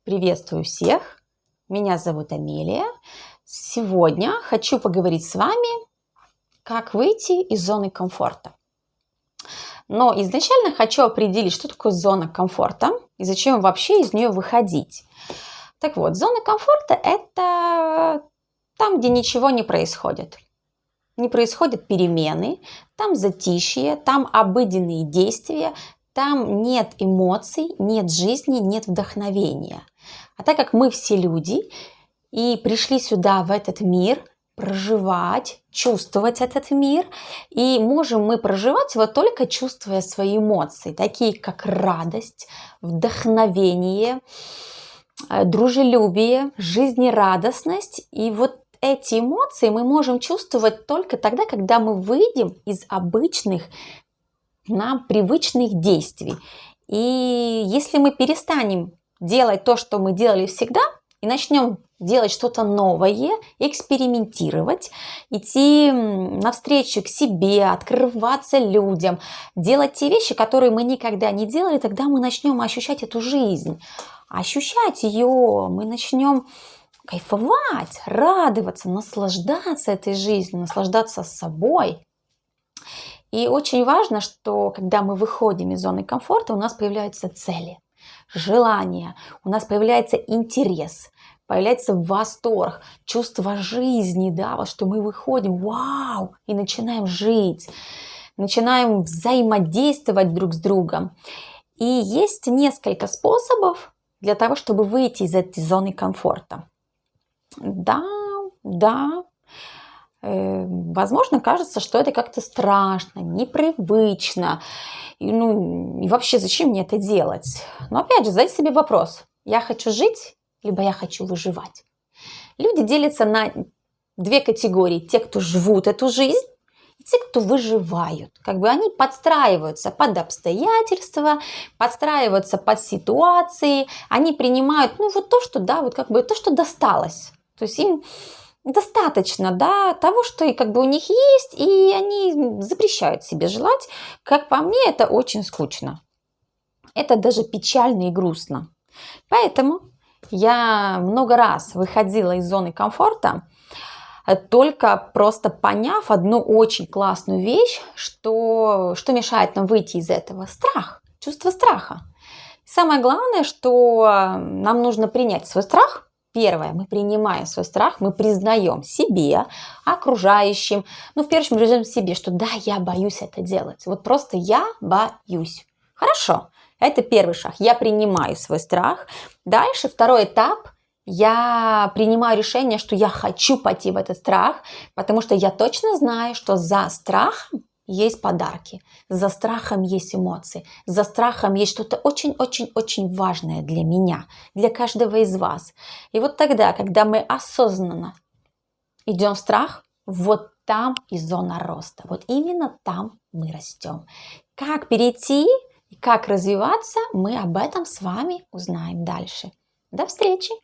Приветствую всех! Меня зовут Амелия. Сегодня хочу поговорить с вами, как выйти из зоны комфорта. Но изначально хочу определить, что такое зона комфорта и зачем вообще из нее выходить. Так вот, зона комфорта – это там, где ничего не происходит. Не происходят перемены, там затишье, там обыденные действия, там нет эмоций, нет жизни, нет вдохновения. А так как мы все люди и пришли сюда, в этот мир, проживать, чувствовать этот мир, и можем мы проживать его только чувствуя свои эмоции, такие как радость, вдохновение, дружелюбие, жизнерадостность. И вот эти эмоции мы можем чувствовать только тогда, когда мы выйдем из обычных нам привычных действий. И если мы перестанем делать то, что мы делали всегда, и начнем делать что-то новое, экспериментировать, идти навстречу к себе, открываться людям, делать те вещи, которые мы никогда не делали, тогда мы начнем ощущать эту жизнь. Ощущать ее, мы начнем кайфовать, радоваться, наслаждаться этой жизнью, наслаждаться собой. И очень важно, что когда мы выходим из зоны комфорта, у нас появляются цели, желания, у нас появляется интерес, появляется восторг, чувство жизни, да, вот что мы выходим, вау, и начинаем жить, начинаем взаимодействовать друг с другом. И есть несколько способов для того, чтобы выйти из этой зоны комфорта. Да. Возможно, кажется, что это как-то страшно, непривычно. И вообще, зачем мне это делать? Но опять же, задайте себе вопрос. Я хочу жить, либо я хочу выживать? Люди делятся на две категории. Те, кто живут эту жизнь, и те, кто выживают. Они подстраиваются под обстоятельства, подстраиваются под ситуации. Они принимают, то, что, то, что досталось. То есть им достаточно, того, что у них есть, и они запрещают себе желать. Как по мне, это очень скучно. Это даже печально и грустно. Поэтому я много раз выходила из зоны комфорта, только просто поняв одну очень классную вещь, что мешает нам выйти из этого. Страх, чувство страха. Самое главное, что нам нужно принять свой страх. Первое, мы принимаем свой страх, мы признаем себе, окружающим, в первую очередь себе, что да, я боюсь это делать. Вот просто я боюсь. Хорошо, это первый шаг. Я принимаю свой страх. Дальше второй этап. Я принимаю решение, что я хочу пойти в этот страх, потому что я точно знаю, что за страхом есть подарки, за страхом есть эмоции, за страхом есть что-то очень-очень-очень важное для меня, для каждого из вас. И вот тогда, когда мы осознанно идем в страх, вот там и зона роста, вот именно там мы растем. Как перейти и как развиваться, мы об этом с вами узнаем дальше. До встречи!